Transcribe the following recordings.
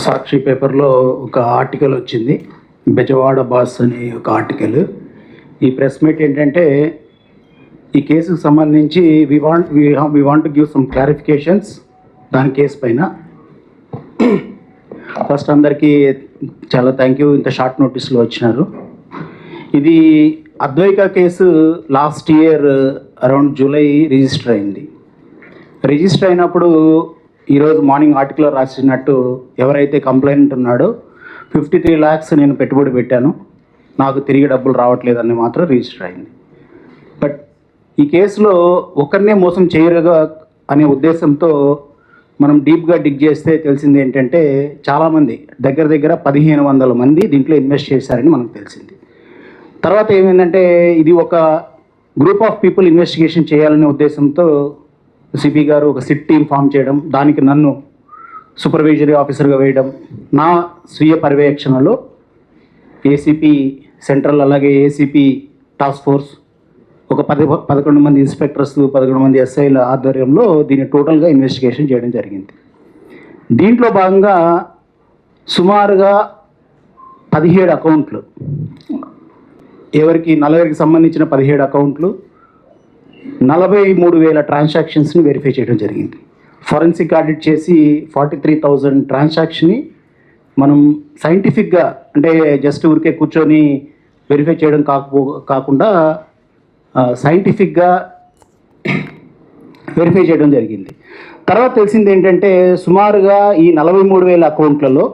సాక్షి పేపర్లో ఒక ఆర్టికల్ వచ్చింది, బెజవాడ బాస్ అనే ఒక ఆర్టికల్. ఈ ప్రెస్ మీట్ ఏంటంటే ఈ కేసుకు సంబంధించి we want to give some clarifications దాని కేసు పైన. ఫస్ట్ అందరికీ చాలా థ్యాంక్ యూ, ఇంత షార్ట్ నోటీస్లో వచ్చినారు. ఇది Advaika case last year around July register అయింది. రిజిస్టర్ అయినప్పుడు ఈరోజు మార్నింగ్ ఆర్టికల్లో రాసినట్టు ఎవరైతే కంప్లైంట్ ఉన్నాడో 53 lakhs నేను పెట్టుబడి పెట్టాను, నాకు తిరిగి డబ్బులు రావట్లేదని మాత్రం రిజిస్టర్ అయింది. బట్ ఈ కేసులో ఒకరినే మోసం చేయరుగా అనే ఉద్దేశంతో మనం డీప్గా డిగ్ చేస్తే తెలిసింది ఏంటంటే చాలామంది దగ్గర 1500 మంది దీంట్లో ఇన్వెస్ట్ చేశారని మనకు తెలిసింది. తర్వాత ఏమైందంటే ఇది ఒక గ్రూప్ ఆఫ్ పీపుల్ ఇన్వెస్టిగేషన్ చేయాలనే ఉద్దేశంతో సిపి గారు ఒక సిట్ టీం ఫామ్ చేయడం, దానికి నన్ను సూపర్వైజరీ ఆఫీసర్గా వేయడం, నా స్వీయ పర్యవేక్షణలో ఏసీపీ సెంట్రల్ అలాగే ఏసీపీ టాస్క్ ఫోర్స్ ఒక 11 మంది ఇన్స్పెక్టర్స్ 11 మంది ఎస్ఐల ఆధ్వర్యంలో దీన్ని టోటల్గా ఇన్వెస్టిగేషన్ చేయడం జరిగింది. దీంట్లో భాగంగా సుమారుగా 17 అకౌంట్లు, ఎవరికి నలుగురికి సంబంధించిన 17 అకౌంట్లు 43,000 ట్రాన్సాక్షన్స్ని వెరిఫై చేయడం జరిగింది. ఫోరెన్సిక్ ఆడిట్ చేసి 43,000 ట్రాన్సాక్షన్ని మనం సైంటిఫిక్గా, అంటే జస్ట్ ఊరికే కూర్చొని వెరిఫై చేయడం కాకుండా సైంటిఫిక్గా వెరిఫై చేయడం జరిగింది. తర్వాత తెలిసింది ఏంటంటే సుమారుగా ఈ 43,000 అకౌంట్లలో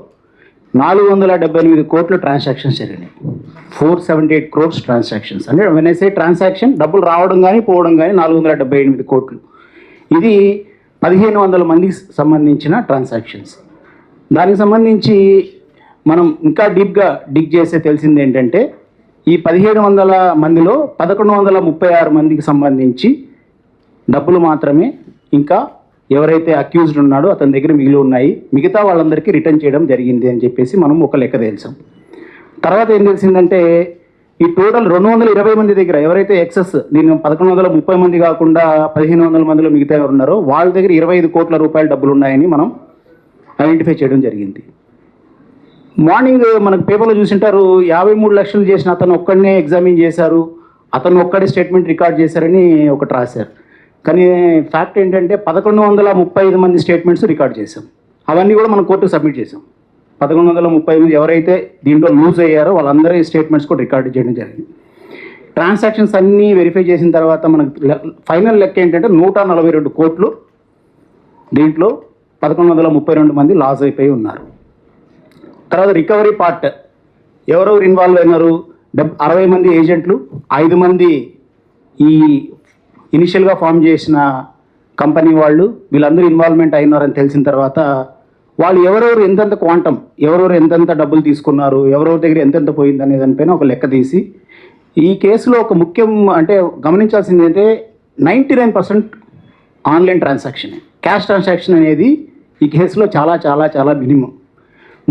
478 కోట్ల ట్రాన్సాక్షన్స్ జరిగినాయి. 478 crores ట్రాన్సాక్షన్స్. అంటే వెనసే ట్రాన్సాక్షన్ డబ్బులు రావడం కానీ పోవడం కానీ 478 కోట్లు. ఇది 1500 మందికి సంబంధించిన ట్రాన్సాక్షన్స్. దానికి సంబంధించి మనం ఇంకా డీప్గా డిగ్ చేస్తే తెలిసింది ఏంటంటే ఈ 1700 మందిలో 1136 మందికి సంబంధించి డబ్బులు మాత్రమే ఇంకా ఎవరైతే అక్యూజ్డ్ ఉన్నాడో అతని దగ్గర మిగిలి ఉన్నాయి, మిగతా వాళ్ళందరికీ రిటర్న్ చేయడం జరిగింది అని చెప్పేసి మనం ఒక లెక్క తెలిసాం. తర్వాత ఏం తెలిసిందంటే ఈ టోటల్ 220 మంది దగ్గర ఎవరైతే ఎక్సెస్, నేను 1130 మంది కాకుండా 1500 మందిలో మిగతా ఎవరు ఉన్నారో వాళ్ళ దగ్గర 25 కోట్ల రూపాయల డబ్బులు ఉన్నాయని మనం ఐడెంటిఫై చేయడం జరిగింది. మార్నింగ్ మనకు పేపర్లో చూసింటారు 53 లక్షలు చేసిన అతను ఒక్కడనే ఎగ్జామిన్ చేశారు, అతను ఒక్కడే స్టేట్మెంట్ రికార్డ్ చేశారని ఒకటి రాశారు. కానీ ఫ్యాక్ట్ ఏంటంటే 1135 మంది స్టేట్మెంట్స్ రికార్డ్ చేశాం. అవన్నీ కూడా మనం కోర్టుకు సబ్మిట్ చేసాం. 1135 మంది ఎవరైతే దీంట్లో లూజ్ అయ్యారో వాళ్ళందరి స్టేట్మెంట్స్ కూడా రికార్డ్ చేయడం జరిగింది. ట్రాన్సాక్షన్స్ అన్నీ వెరిఫై చేసిన తర్వాత మనకు ఫైనల్ లెక్క ఏంటంటే 142 కోట్లు దీంట్లో 1132 మంది లాస్ అయిపోయి ఉన్నారు. తర్వాత రికవరీ పార్ట్ ఎవరెవరు ఇన్వాల్వ్ అయినారు, 60 మంది ఏజెంట్లు, 5 మంది ఈ ఇనిషియల్గా ఫామ్ చేసిన కంపెనీ వాళ్ళు, వీళ్ళందరూ ఇన్వాల్వ్మెంట్ అయినారని తెలిసిన తర్వాత వాళ్ళు ఎవరెవరు ఎంతెంత క్వాంటం, ఎవరెవరు ఎంతెంత డబ్బులు తీసుకున్నారు, ఎవరెవరి దగ్గర ఎంతెంత పోయింది అనే దానిపైన ఒక లెక్క తీసి ఈ కేసులో ఒక ముఖ్యం అంటే గమనించాల్సింది ఏంటంటే 99% ఆన్లైన్ ట్రాన్సాక్షన్, క్యాష్ ట్రాన్సాక్షన్ అనేది ఈ కేసులో చాలా చాలా చాలా మినిమం.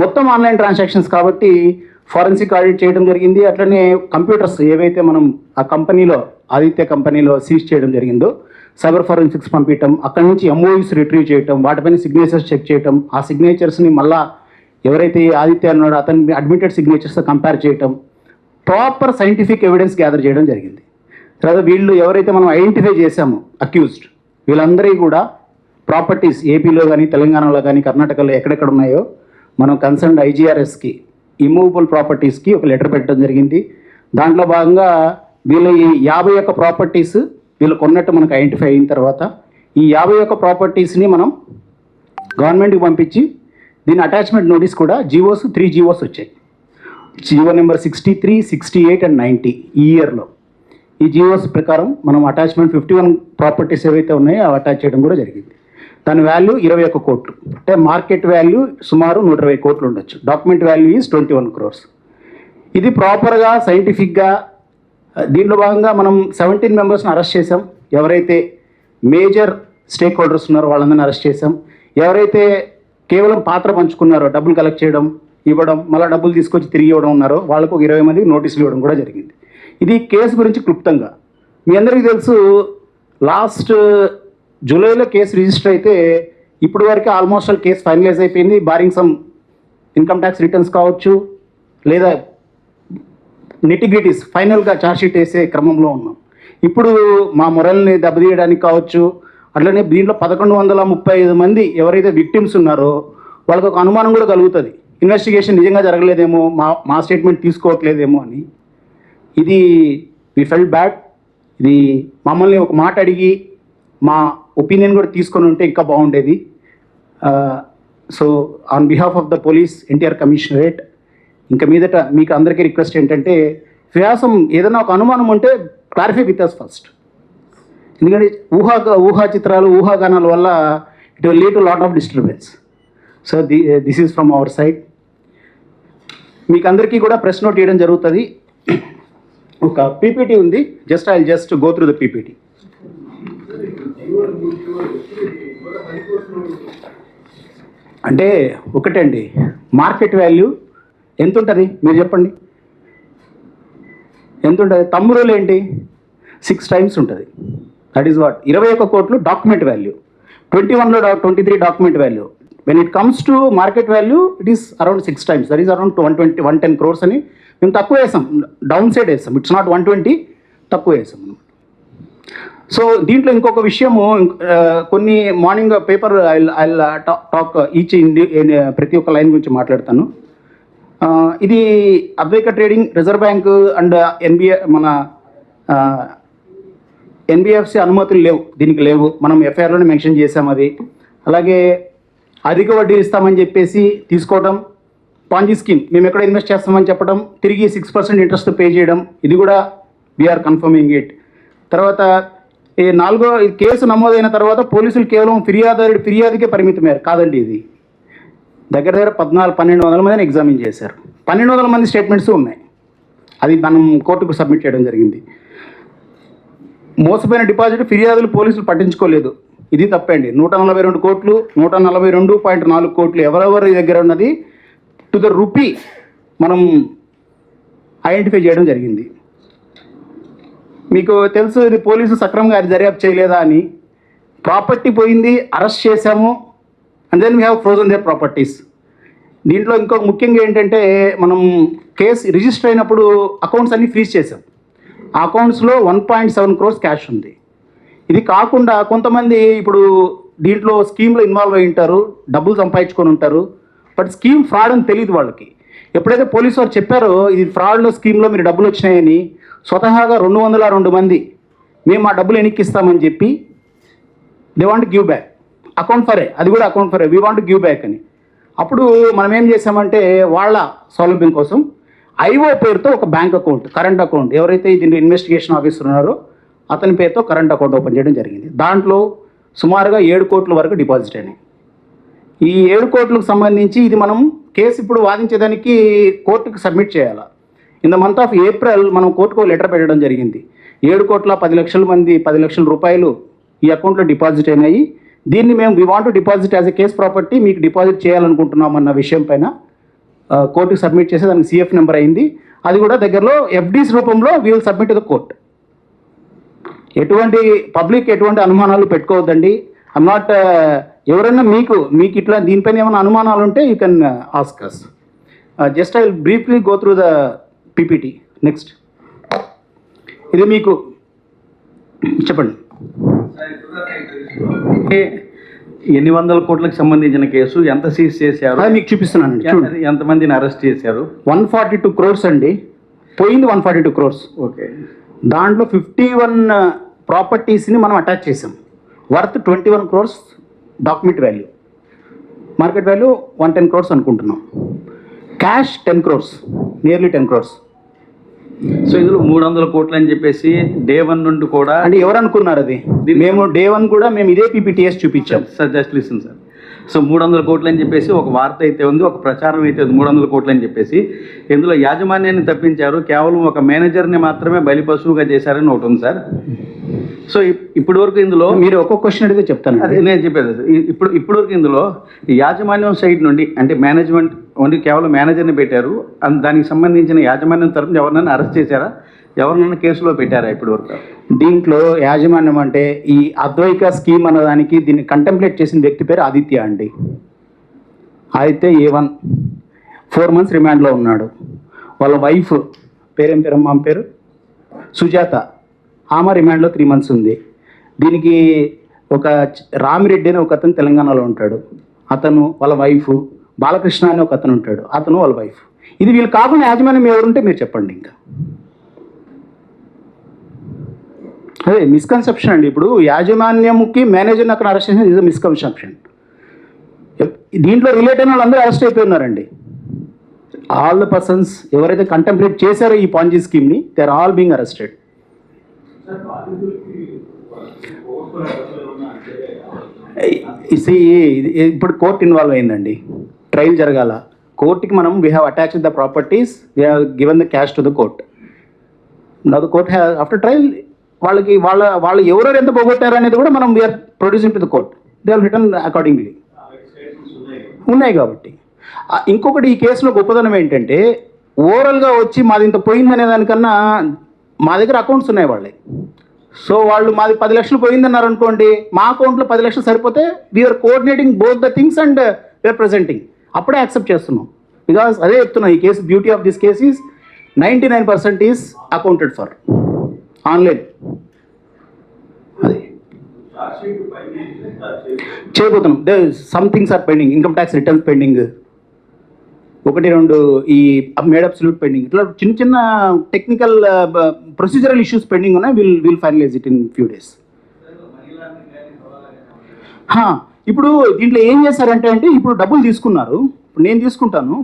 మొత్తం ఆన్లైన్ ట్రాన్సాక్షన్స్ కాబట్టి ఫారెన్సిక్ ఆడిట్ చేయడం జరిగింది. అట్లనే కంప్యూటర్స్ ఏవైతే మనం ఆ కంపెనీలో ఆదిత్య కంపెనీలో సీజ్ చేయడం జరిగిందో సైబర్ ఫారెన్సిక్స్ పంపించడం, అక్కడి నుంచి ఎంఓయూస్ రిట్రీవ్ చేయటం, వాటిపైన సిగ్నేచర్స్ చెక్ చేయటం, ఆ సిగ్నేచర్స్ని మళ్ళా ఎవరైతే ఆదిత్య అన్నాడో అతని అడ్మిటెడ్ సిగ్నేచర్స్తో కంపేర్ చేయటం, ప్రాపర్ సైంటిఫిక్ ఎవిడెన్స్ గ్యాదర్ చేయడం జరిగింది. తర్వాత వీళ్ళు ఎవరైతే మనం ఐడెంటిఫై చేశామో అక్యూజ్డ్, వీళ్ళందరికీ కూడా ప్రాపర్టీస్ ఏపీలో కానీ తెలంగాణలో కానీ కర్ణాటకలో ఎక్కడెక్కడ ఉన్నాయో మనం కన్సర్న్డ్ ఐజీఆర్ఎస్కి ఇమూవబుల్ ప్రాపర్టీస్కి ఒక లెటర్ పెట్టడం జరిగింది. దాంట్లో భాగంగా వీళ్ళ ఈ 51 ప్రాపర్టీస్ వీళ్ళు కొన్నట్టు మనకు ఐడెంటిఫై అయిన తర్వాత ఈ 51 ప్రాపర్టీస్ని మనం గవర్నమెంట్కి పంపించి దీని అటాచ్మెంట్ నోటీస్ కూడా జీవోస్ 3 జీవోస్ వచ్చాయి. జీవో నెంబర్ 63, 68 and 90 ఈ ఇయర్లో. ఈ జీవోస్ ప్రకారం మనం అటాచ్మెంట్ 51 ప్రాపర్టీస్ ఏవైతే ఉన్నాయో అవి అటాచ్ చేయడం కూడా జరిగింది. దాని వాల్యూ 21 కోట్లు, అంటే మార్కెట్ వాల్యూ సుమారు 120 కోట్లు ఉండొచ్చు. Document value is 21 crores. ఇది ప్రాపర్గా సైంటిఫిక్గా దీంట్లో భాగంగా మనం 17 మెంబర్స్ని అరెస్ట్ చేసాం. ఎవరైతే మేజర్ స్టేక్ హోల్డర్స్ ఉన్నారో వాళ్ళందరినీ అరెస్ట్ చేసాం. ఎవరైతే కేవలం పాత్ర పంచుకున్నారో, డబ్బులు కలెక్ట్ చేయడం, ఇవ్వడం, మళ్ళీ డబ్బులు తీసుకొచ్చి తిరిగి ఇవ్వడం ఉన్నారో వాళ్ళకు ఒక 20 మందికి నోటీసులు ఇవ్వడం కూడా జరిగింది. ఇది కేసు గురించి క్లుప్తంగా. మీ అందరికీ తెలుసు లాస్ట్ జూలైలో కేసు రిజిస్టర్ అయితే ఇప్పుడు వరకు ఆల్మోస్ట్ కేసు ఫైనలైజ్ అయిపోయింది. Barring some income tax returns కావచ్చు, లేదా నెటిగ్రిటీస్ ఫైనల్గా ఛార్జ్షీట్ వేసే క్రమంలో ఉన్నాం. ఇప్పుడు మా మొరల్ని దెబ్బతీయడానికి కావచ్చు, అట్లనే దీంట్లో 1135 మంది ఎవరైతే విక్టిమ్స్ ఉన్నారో వాళ్ళకి ఒక అనుమానం కూడా కలుగుతుంది, ఇన్వెస్టిగేషన్ నిజంగా జరగలేదేమో, మా స్టేట్మెంట్ తీసుకోవట్లేదేమో అని. ఇది వి ఫెల్ట్ బ్యాడ్. ఇది మమ్మల్ని ఒక మాట అడిగి మా ఒపీనియన్ కూడా తీసుకొని ఉంటే ఇంకా బాగుండేది. So on behalf of the police NTR commissionerate ఇంకా మీదట మీకు అందరికీ రిక్వెస్ట్ ఏంటంటే, వ్యాసం ఏదైనా ఒక అనుమానం ఉంటే క్లారిఫై విత్ అస్ ఫస్ట్. ఎందుకంటే ఊహా చిత్రాలు, ఊహాగానాల వల్ల it will lead to lot of disturbance. So this is from our side. మీకు అందరికీ కూడా ప్రెస్ నోట్ ఇవ్వడం జరుగుతుంది. ఒక పీపీటీ ఉంది, just I just go through the PPT. అంటే ఒకటండి, మార్కెట్ వాల్యూ ఎంత ఉంటుంది మీరు చెప్పండి, ఎంత ఉంటుంది? తమ్మురులు ఏంటి 6 times ఉంటుంది. దట్ ఈస్ వాట్ 21 కోట్లు డాక్యుమెంట్ వాల్యూ, 21లో 23 document value. When it comes to market value it is around 6 times, that is around 110 crores అని మేము తక్కువ వేసాం, డౌన్ సైడ్ వేసాం. ఇట్స్ నాట్ 120, తక్కువ వేసాం. సో దీంట్లో ఇంకొక విషయము, కొన్ని morning paper I talk each ప్రతి ఒక్క లైన్ గురించి మాట్లాడతాను. ఇది Advaika trading, reserve bank and NBFC అనుమతులు లేవు, దీనికి లేవు. మనం ఎఫ్ఐఆర్లోనే మెన్షన్ చేసాం అది. అలాగే అధిక వడ్డీ ఇస్తామని చెప్పేసి తీసుకోవడం, పాంజీ స్కీమ్, మేము ఎక్కడ ఇన్వెస్ట్ చేస్తామని చెప్పడం, తిరిగి 6% ఇంట్రెస్ట్ పే చేయడం, ఇది కూడా వీఆర్ కన్ఫర్మింగ్ ఇట్. తర్వాత ఈ 4వ కేసు నమోదైన తర్వాత పోలీసులు కేవలం ఫిర్యాదుకే పరిమితమయ్యారు. కాదండి, ఇది దగ్గర 1200 మందిని ఎగ్జామిన్ చేశారు. 1200 మంది స్టేట్మెంట్స్ ఉన్నాయి. అది మనం కోర్టుకు సబ్మిట్ చేయడం జరిగింది. మోసపోయిన డిపాజిట్ ఫిర్యాదులు పోలీసులు పట్టించుకోలేదు, ఇది తప్పండి. 142 కోట్లు, 142.4 కోట్లు ఎవరెవరి దగ్గర ఉన్నది టు ద రూపీ మనం ఐడెంటిఫై చేయడం జరిగింది. మీకు తెలుసు, ఇది పోలీసు సక్రమంగా అది దర్యాప్తు చేయలేదా అని. ప్రాపర్టీ పోయింది, అరెస్ట్ చేశాము, and then we have frozen their properties. దీంట్లో ఇంకొక ముఖ్యంగా ఏంటంటే, మనం కేసు రిజిస్టర్ అయినప్పుడు అకౌంట్స్ అన్నీ ఫ్రీజ్ చేసాం. ఆ అకౌంట్స్లో 1.7 crores క్యాష్ ఉంది. ఇది కాకుండా కొంతమంది ఇప్పుడు దీంట్లో స్కీమ్లో ఇన్వాల్వ్ అయి ఉంటారు, డబ్బులు సంపాదించుకొని ఉంటారు, బట్ స్కీమ్ ఫ్రాడ్ అని తెలియదు వాళ్ళకి. ఎప్పుడైతే పోలీసు వారు చెప్పారో ఇది ఫ్రాడ్లో స్కీమ్లో మీరు డబ్బులు వచ్చినాయని, స్వతహాగా 202 మంది మేము మా డబ్బులు ఎన్నిక్కిస్తామని చెప్పి they want give back account ఫరే, అది కూడా అకౌంట్ ఫరే, వీ వాంట్ గివ్ బ్యాక్ అని. అప్పుడు మనం ఏం చేసామంటే వాళ్ళ సౌలభ్యం కోసం ఐఓ పేరుతో ఒక బ్యాంక్ అకౌంట్, కరెంట్ అకౌంట్, ఎవరైతే దీంట్లో ఇన్వెస్టిగేషన్ ఆఫీసర్ ఉన్నారో అతని పేరుతో కరెంట్ అకౌంట్ ఓపెన్ చేయడం జరిగింది. దాంట్లో సుమారుగా 7 కోట్ల వరకు డిపాజిట్ అయినాయి. ఈ 7 కోట్లకు సంబంధించి ఇది మనం కేసు ఇప్పుడు వాదించేదానికి కోర్టుకు సబ్మిట్ చేయాలి. In the month of April మనం కోర్టుకు లెటర్ పెట్టడం జరిగింది. 7,10,00,000 10 లక్షల రూపాయలు ఈ అకౌంట్లో డిపాజిట్ అయినాయి. దీన్ని మేము we want to deposit as a case property, మీకు డిపాజిట్ చేయాలనుకుంటున్నాం అన్న విషయం పైన కోర్టుకు సబ్మిట్ చేసి దానికి CF నెంబర్ అయింది. అది కూడా దగ్గరలో FDs రూపంలో we will submit to the court. ఎటువంటి పబ్లిక్ ఎటువంటి అనుమానాలు పెట్టుకోవద్దండి. ఐమ్ నాట్ ఎవరైనా మీకు ఇట్లా దీనిపైన ఏమైనా అనుమానాలు ఉంటే you can ask us. Just I will briefly go through the PPT. Next, ఇది మీకు చెప్పండి. ఎన్ని వందల కోట్లకు సంబంధించిన కేసు, ఎంత సీజ్ చేశారు అది మీకు చూపిస్తున్నానండి. ఎంతమందిని అరెస్ట్ చేశారు? 142 crores అండి, పోయింది 142 crores. ఓకే. దాంట్లో 51 ప్రాపర్టీస్ని మనం అటాచ్ చేసాం, worth 21 crores document value, market value 110 crores అనుకుంటున్నాం. Cash 10 crores, nearly 10 crores. So ఇందులో 300 కోట్లు అని చెప్పేసి డే 1 నుండి కూడా, అంటే ఎవరు అనుకున్నారు అది? మేము డే 1 కూడా మేము ఇదే PPTS చూపించాం. Sir just listen sir. So 300 కోట్లు అని చెప్పేసి ఒక వార్త అయితే ఉంది, ఒక ప్రచారం అయితే ఉంది 300 కోట్లు అని చెప్పేసి. ఇందులో యాజమాన్యాన్ని తప్పించారు, కేవలం ఒక మేనేజర్ని మాత్రమే బలిపశువుగా చేశారని ఒకటి ఉంది సార్. సో ఇప్పటి వరకు ఇందులో మీరు ఒక్కొక్క క్వశ్చన్ అడిగితే చెప్తాను. అదే నేను చెప్పేది. ఇప్పుడు వరకు ఇందులో యాజమాన్యం సైడ్ నుండి, అంటే మేనేజ్మెంట్ ఓన్లీ కేవలం మేనేజర్ని పెట్టారు, దానికి సంబంధించిన యాజమాన్యం తరఫున ఎవరినైనా అరెస్ట్ చేశారా, ఎవరినైనా కేసులో పెట్టారా ఇప్పటి వరకు? దీంట్లో యాజమాన్యం అంటే ఈ అద్వైక స్కీమ్ అన్నదానికి దీన్ని కంటెంప్లేట్ చేసిన వ్యక్తి పేరు ఆదిత్య అండి. ఆదిత్య A1. 4 months రిమాండ్లో ఉన్నాడు. వాళ్ళ వైఫ్ పేరేం పేరమ్మా ఆమె పేరు సుజాత, ఆమె రిమాండ్లో 3 months ఉంది. దీనికి ఒక రామిరెడ్డి అని ఒక అతను తెలంగాణలో ఉంటాడు, అతను వాళ్ళ వైఫ్, బాలకృష్ణ అని ఒక అతను ఉంటాడు, అతను వాళ్ళ వైఫ్. ఇది వీళ్ళు కాకుండా యాజమాన్యం ఎవరుంటే మీరు చెప్పండి. ఇంకా అదే మిస్కన్సెప్షన్ అండి. ఇప్పుడు యాజమాన్యంకి మేనేజర్ని అక్కడ అరెస్ట్ చేసిన ఇది మిస్కన్సెప్షన్. దీంట్లో రిలేట్ అయిన వాళ్ళందరూ అరెస్ట్ అయిపోయినారండి. ఆల్ ద పర్సన్స్ ఎవరైతే కంటెంప్లేట్ చేశారో ఈ పాంజీ స్కీమ్ని, they are all being arrested. ఇప్పుడు కోర్ట్ ఇన్వాల్వ్ అయిందండి, ట్రయల్ జరగాల. కోర్టుకి మనం we have attached the properties, we have given the cash to the court. Now the court have after trial వాళ్ళకి వాళ్ళు ఎవరెవరు ఎంత పోగొట్టారు అనేది కూడా మనం we are producing to the court. They have return accordingly ఉన్నాయి కాబట్టి. ఇంకొకటి ఈ కేసులో గొప్పదనం ఏంటంటే ఓవరాల్గా వచ్చి మాది ఇంత పోయిందనే దానికన్నా మా దగ్గర అకౌంట్స్ ఉన్నాయి వాళ్ళే. సో వాళ్ళు మాది 10 లక్షలు పోయిందన్నారు అనుకోండి, మా అకౌంట్లో 10 లక్షలు సరిపోతే we're coordinating both the things and we're presenting. అప్పుడే యాక్సెప్ట్ చేస్తున్నాం. బికాస్ అదే చెప్తున్నాం, ఈ case beauty of this case is 99% is accounted for online. అది చేయబోతున్నాం. Some things are pending, income tax returns pending, 1-2 ఈ మేడ్ అబ్సల్యూట్ పెండింగ్, ఇట్లా చిన్న చిన్న టెక్నికల్ ప్రొసీజరల్ ఇష్యూస్ పెండింగ్ ఉన్నాయి. Will finalize it in few days. ఇప్పుడు దీంట్లో ఏం చేశారంటే ఇప్పుడు డబ్బులు తీసుకున్నారు. ఇప్పుడు నేను తీసుకుంటాను,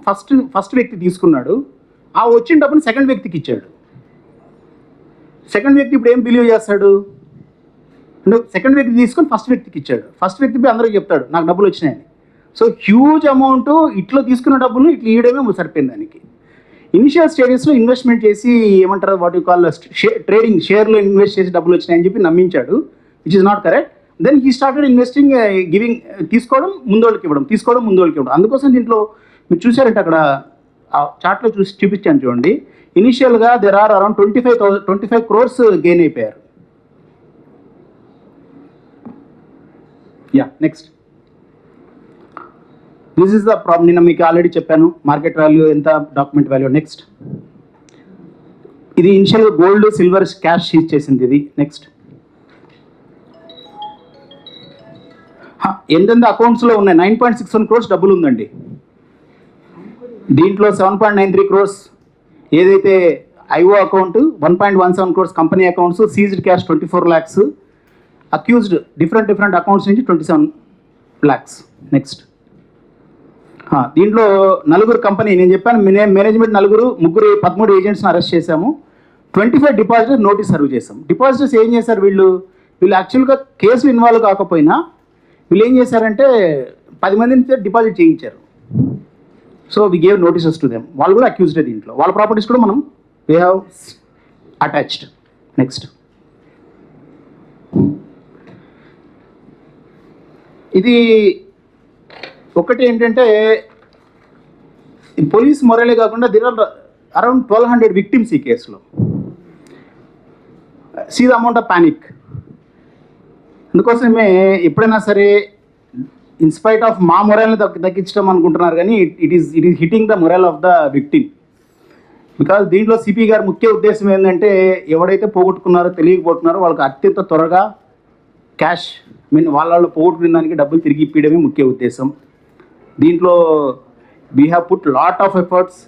ఫస్ట్ వ్యక్తి తీసుకున్నాడు, ఆ వచ్చిన డబ్బుని సెకండ్ వ్యక్తికి ఇచ్చాడు. సెకండ్ వ్యక్తి ఇప్పుడు ఏం బిలీవ్ చేస్తాడు అంటే సెకండ్ వ్యక్తి తీసుకొని ఫస్ట్ వ్యక్తికి ఇచ్చాడు. ఫస్ట్ వ్యక్తి పోయి అందరికీ చెప్తాడు నాకు డబ్బులు వచ్చినాయని. సో హ్యూజ్ అమౌంట్ ఇట్లా తీసుకున్న డబ్బులు ఇట్లా ఇవ్వడమే సరిపోయింది దానికి. ఇనిషియల్ స్టేజెస్లో ఇన్వెస్ట్మెంట్ చేసి ఏమంటారు వాట్ యు కాల్ ట్రేడింగ్, షేర్లో ఇన్వెస్ట్ చేసి డబ్బులు వచ్చినాయని చెప్పి నమ్మించాడు, which is not correct. Then he started investing, giving, తీసుకోవడం ముందోళ్ళకి ఇవ్వడం, తీసుకోవడం ముందోళ్ళకి ఇవ్వడం. అందుకోసం దీంట్లో మీరు చూసారంటే అక్కడ ఆ చార్ట్లో చూపించాను చూడండి. ఇనిషియల్గా there are around 25 crores gain అయిపోయారు. Yeah next, this is the problem. నిన్న మీకు ఆల్రెడీ చెప్పాను మార్కెట్ వాల్యూ ఎంత, డాక్యుమెంట్ వాల్యూ. నెక్స్ట్, ఇది ఇనిషియల్గా గోల్డ్, సిల్వర్, క్యాష్ సీజ్ చేసింది ఇది. నెక్స్ట్, ఎంతెంత అకౌంట్స్లో ఉన్నాయి 9.61 crores డబ్బులు ఉందండి. దీంట్లో 7.93 crores ఏదైతే IO account, 1.17 crores company accounts, seized cash 24 lakhs, accused different accounts నుంచి 27 lakhs. నెక్స్ట్, దీంట్లో 4 కంపెనీ, నేను చెప్పాను మేనేజ్మెంట్ 3 13 ఏజెంట్స్ని అరెస్ట్ చేశాము. 25 డిపాజిటర్స్ నోటీస్ సర్వ్ చేశాం. డిపాజిటర్స్ ఏం చేశారు, వీళ్ళు యాక్చువల్గా కేసులు ఇన్వాల్వ్ కాకపోయినా వీళ్ళు ఏం చేశారంటే 10 మందిని డిపాజిట్ చేయించారు. So we gave notices to them. వాళ్ళు కూడా అక్యూజ్డే. దీంట్లో వాళ్ళ ప్రాపర్టీస్ కూడా మనం వీ హ్యావ్ అటాచ్డ్. నెక్స్ట్, ఇది ఒకటి ఏంటంటే పోలీస్ మొరలే కాకుండా దిర్ ఆర్ అరౌండ్ 1200 విక్టిమ్స్ ఈ కేసులో. See the amount of panic. అందుకోసమే ఎప్పుడైనా సరే ఇన్స్పైట్ ఆఫ్ మా మొరల్ని తగ్గించడం అనుకుంటున్నారు, కానీ it is hitting the moral of the victim. Because దీంట్లో సిపి గారి ముఖ్య ఉద్దేశం ఏంటంటే ఎవడైతే పోగొట్టుకున్నారో తెలియకపోతున్నారో వాళ్ళకి అత్యంత త్వరగా క్యాష్ వాళ్ళు పోగొట్టుకున్న దానికి డబ్బులు తిరిగి ఇప్పించడమే ముఖ్య ఉద్దేశం. దీంట్లో we have put lot of efforts,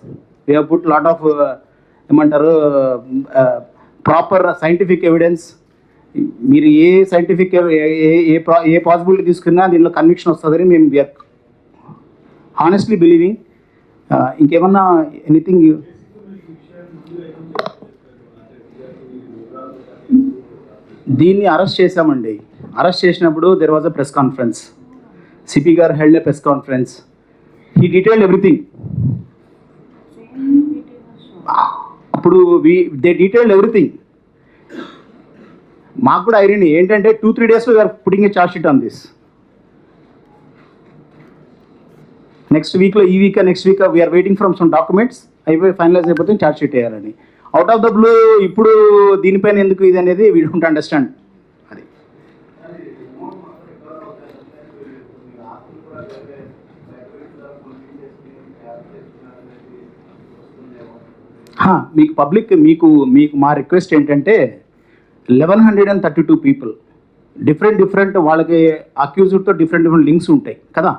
we have put lot of ఏమంటారు ప్రాపర్ సైంటిఫిక్ ఎవిడెన్స్. మీరు ఏ సైంటిఫిక్ ఏ పాసిబిలిటీ తీసుకున్నా దీంట్లో కన్విక్షన్ వస్తుందని మేము వీఆర్ హానెస్ట్లీ బిలీవింగ్. ఇంకేమన్నా ఎనీథింగ్? దీన్ని అరెస్ట్ చేశామండి. అరెస్ట్ చేసినప్పుడు there was a press conference. CP గారు held a press conference. He detailed everything. అప్పుడు దే డీటెయిల్డ్ ఎవ్రీథింగ్. మాకు కూడా ఐరనీ ఏంటంటే 2-3 days we are putting a charge sheet on this. Next వీక్లో, ఈ week next week we are waiting from some documents. అయిపోయి finalise అయిపోతే charge sheet వేయాలని. Out of the blue ఇప్పుడు దీనిపైన ఎందుకు ఇది అనేది వీ డోంట్ అండర్స్టాండ్. అది మీకు పబ్లిక్ మీకు మా రిక్వెస్ట్ ఏంటంటే 1132 పీపుల్ డిఫరెంట్ వాళ్ళకి అక్యూజ్డ్తో డిఫరెంట్ లింక్స్ ఉంటాయి కదా.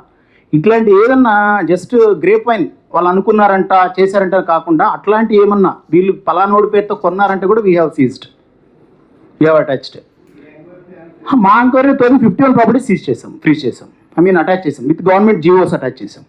ఇట్లాంటి ఏదన్నా జస్ట్ గ్రేప్ వైన్ వాళ్ళు అనుకున్నారంట చేశారంట కాకుండా అట్లాంటి ఏమన్నా వీళ్ళు పలానోడి పేరుతో కొన్నారంటే కూడా we have seized, we have attached. మా ఎంక్వైరీతో 51 ప్రాపర్టీ ఫ్రీజ్ చేసాం, అటాచ్ చేసాం, విత్ గవర్నమెంట్ జీవోస్ అటాచ్ చేసాం.